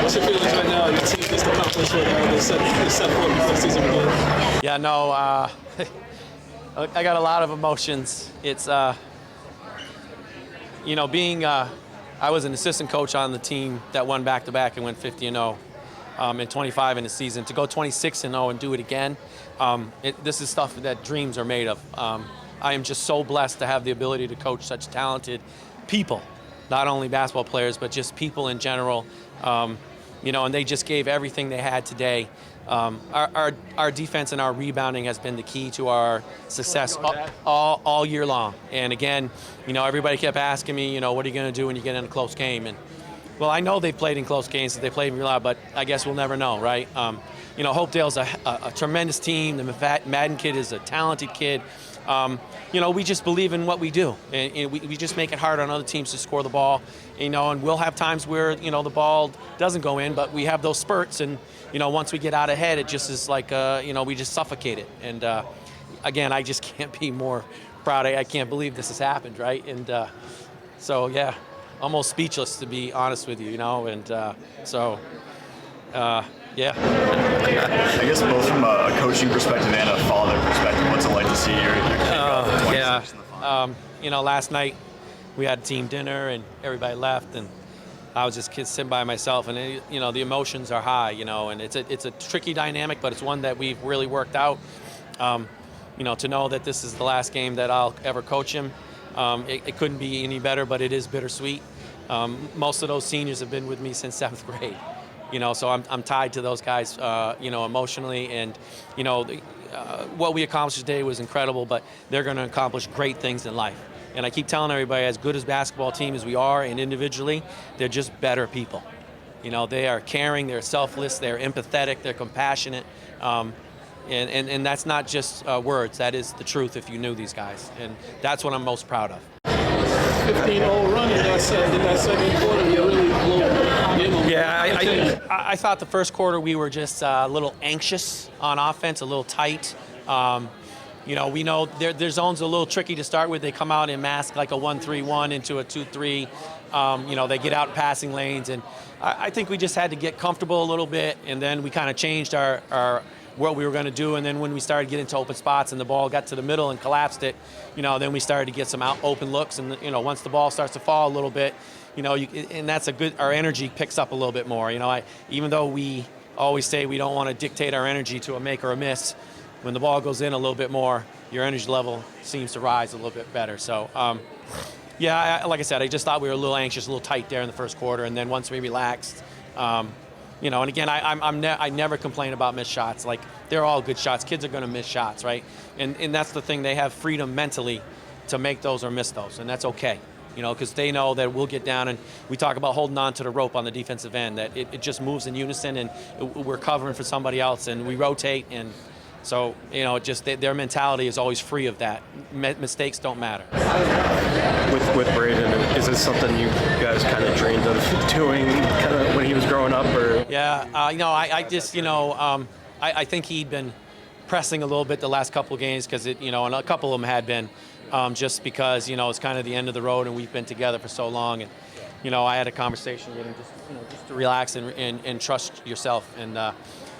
What's your feelings right now? Your team just accomplished what they set forth before the season began. Yeah, no, I got a lot of emotions. It's, being, I was an assistant coach on the team that won back-to-back and went 50-0 and 25 in the season. To go 26-0 and do it again, this is stuff that dreams are made of. I am just so blessed to have the ability to coach such talented people, not only basketball players, but just people in general. And they just gave everything they had today. Our defense and our rebounding has been the key to our success all year long. And again, everybody kept asking me, what are you going to do when you get in a close game? And well, I know they've played in close games, they played a lot, but I guess we'll never know, right? Hopedale's a tremendous team. The Madden kid is a talented kid. We just believe in what we do, and we just make it hard on other teams to score the ball, and we'll have times where, the ball doesn't go in, but we have those spurts, and, once we get out ahead, it just is like, we just suffocate it. And, again, I just can't be more proud. I can't believe this has happened, right? And yeah, almost speechless, to be honest with you, yeah. I guess both from a coaching perspective and a father perspective, what's it like to see your kid go for 26 in the final? Last night we had team dinner and everybody left, and I was just sitting by myself, and the emotions are high, and it's a tricky dynamic, but it's one that we've really worked out. To know that this is the last game that I'll ever coach him, it couldn't be any better, but it is bittersweet. Most of those seniors have been with me since 7th grade. So I'm tied to those guys, emotionally, and, what we accomplished today was incredible, but they're going to accomplish great things in life. And I keep telling everybody, as good as basketball team as we are, and individually, they're just better people. They are caring, they're selfless, they're empathetic, they're compassionate, and that's not just words. That is the truth if you knew these guys, and that's what I'm most proud of. 15-0 run in that second quarter, you really blew in on. Yeah, I thought the first quarter we were just a little anxious on offense, a little tight. We know their zone's a little tricky to start with. They come out and mask like a 1-3-1 into a 2-3. They get out in passing lanes, and I think we just had to get comfortable a little bit, and then we kind of changed our what we were going to do, and then when we started getting to open spots and the ball got to the middle and collapsed it, then we started to get some open looks, and once the ball starts to fall a little bit, and that's our energy picks up a little bit more. Even though we always say we don't want to dictate our energy to a make or a miss, when the ball goes in a little bit more, your energy level seems to rise a little bit better. So, like I said, I just thought we were a little anxious, a little tight there in the first quarter, and then once we relaxed, and again, I never complain about missed shots. Like, they're all good shots. Kids are going to miss shots, right? And that's the thing. They have freedom mentally to make those or miss those, and that's okay. Because they know that we'll get down, and we talk about holding on to the rope on the defensive end, that it just moves in unison, and we're covering for somebody else, and we rotate, and so, their mentality is always free of that. Mistakes don't matter. With Braden, is this something you guys kind of dreamed of doing kind of when he was growing up, or? Yeah, I think he'd been pressing a little bit the last couple of games because and a couple of them had been, just because it's kind of the end of the road and we've been together for so long, and I had a conversation with him just to relax and trust yourself, and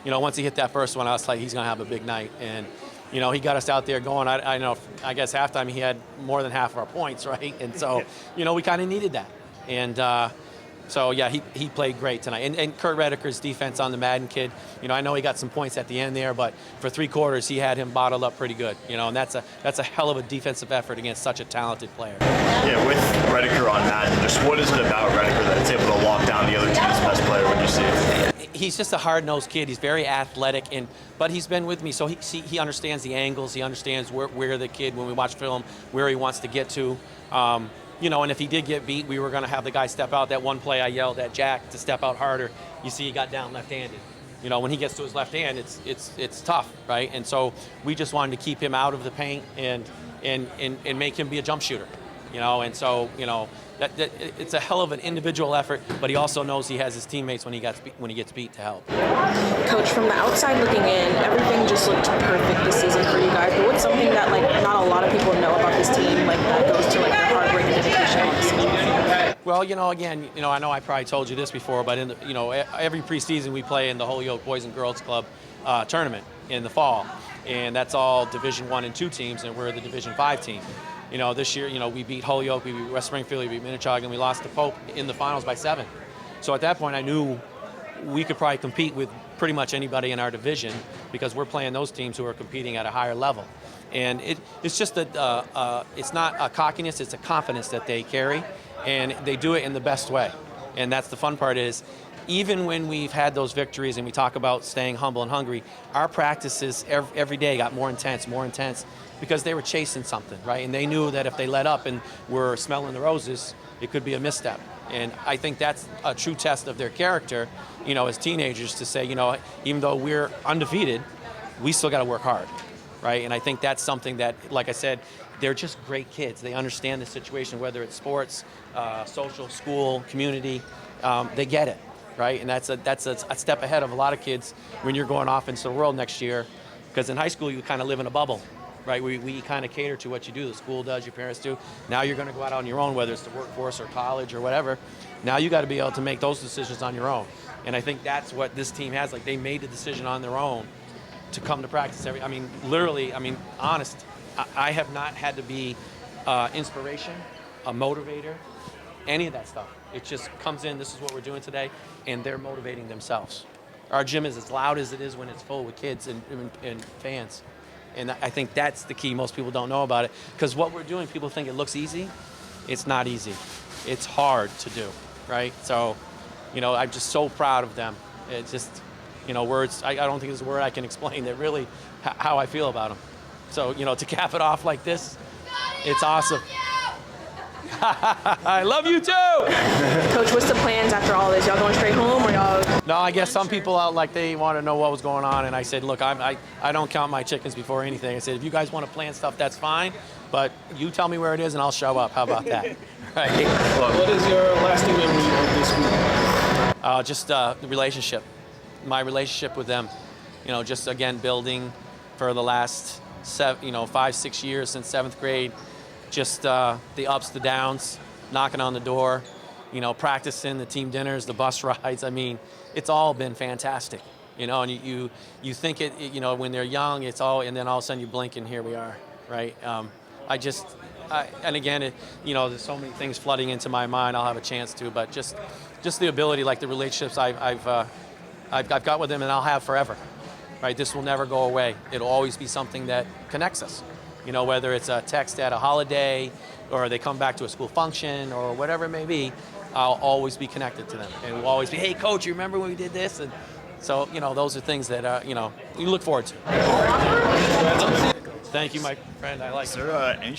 once he hit that first one, I was like, he's gonna have a big night, and he got us out there going. I guess halftime he had more than half of our points, right? And so we kind of needed that, and so yeah, he played great tonight. And Kurt Redeker's defense on the Madden kid, I know he got some points at the end there, but for 3 quarters he had him bottled up pretty good, and that's a hell of a defensive effort against such a talented player. Yeah, with Redeker on Madden, just what is it about Redeker that's able to lock down the other team's best player when you see it? He's just a hard-nosed kid. He's very athletic, but he's been with me, so he understands the angles. He understands where the kid, when we watch film, where he wants to get to. And if he did get beat, we were going to have the guy step out. That one play I yelled at Jack to step out harder. You see, he got down left-handed. When he gets to his left hand, it's tough, right? And so we just wanted to keep him out of the paint and make him be a jump shooter. And so that it's a hell of an individual effort, but he also knows he has his teammates when he gets beat to help. Coach, from the outside looking in, everything just looked perfect this season for you guys. But what's something that not a lot of people know about this team, that goes to their hard work and dedication on the season? Well, again, I know I probably told you this before, but every preseason we play in the Holyoke Boys and Girls Club tournament in the fall, and that's all Division I and II teams, and we're the Division V team. This year, we beat Holyoke, we beat West Springfield, we beat Minnetonka, and we lost to Pope in the finals by 7. So at that point, I knew we could probably compete with pretty much anybody in our division because we're playing those teams who are competing at a higher level. And it's just that it's not a cockiness, it's a confidence that they carry, and they do it in the best way. And that's the fun part is, even when we've had those victories and we talk about staying humble and hungry, our practices every day got more intense, because they were chasing something, right? And they knew that if they let up and were smelling the roses, it could be a misstep. And I think that's a true test of their character, as teenagers, to say, even though we're undefeated, we still got to work hard, right? And I think that's something that, like I said, they're just great kids. They understand the situation, whether it's sports, social, school, community. They get it, right? And that's a step ahead of a lot of kids when you're going off into the world next year, because in high school you kind of live in a bubble. Right, we kind of cater to what you do. The school does, your parents do. Now you're going to go out on your own, whether it's the workforce or college or whatever. Now you got to be able to make those decisions on your own. And I think that's what this team has. Like, they made the decision on their own to come to practice honest, I have not had to be inspiration, a motivator, any of that stuff. It just comes in, this is what we're doing today, and they're motivating themselves. Our gym is as loud as it is when it's full with kids and fans. And I think that's the key. Most people don't know about it, because what we're doing, people think it looks easy. It's not easy. It's hard to do, right? So, I'm just so proud of them. It's just, words, I don't think there's a word I can explain that really how I feel about them. So, to cap it off like this, it's awesome. I love you too! Coach, what's the plans after all this? Y'all going straight home, or y'all? No, I guess some people out, they want to know what was going on, and I said, look, I don't count my chickens before anything. I said, if you guys want to plan stuff, that's fine, but you tell me where it is and I'll show up. How about that? Right. What is your lasting memory of this group? Just the relationship, my relationship with them. Just again building for the last 5-6 years since 7th grade. Just the ups, the downs, knocking on the door, practicing, the team dinners, the bus rides. It's all been fantastic, and you think it, when they're young, it's all, and then all of a sudden you blink and here we are, right? And again, there's so many things flooding into my mind. I'll have a chance to, but just the ability, like the relationships I've got with them, and I'll have forever, right? This will never go away. It'll always be something that connects us. Whether it's a text at a holiday or they come back to a school function or whatever it may be, I'll always be connected to them. And we'll always be, hey, Coach, you remember when we did this? And so, those are things that, you look forward to. Thank you, my friend. I like it. Is there any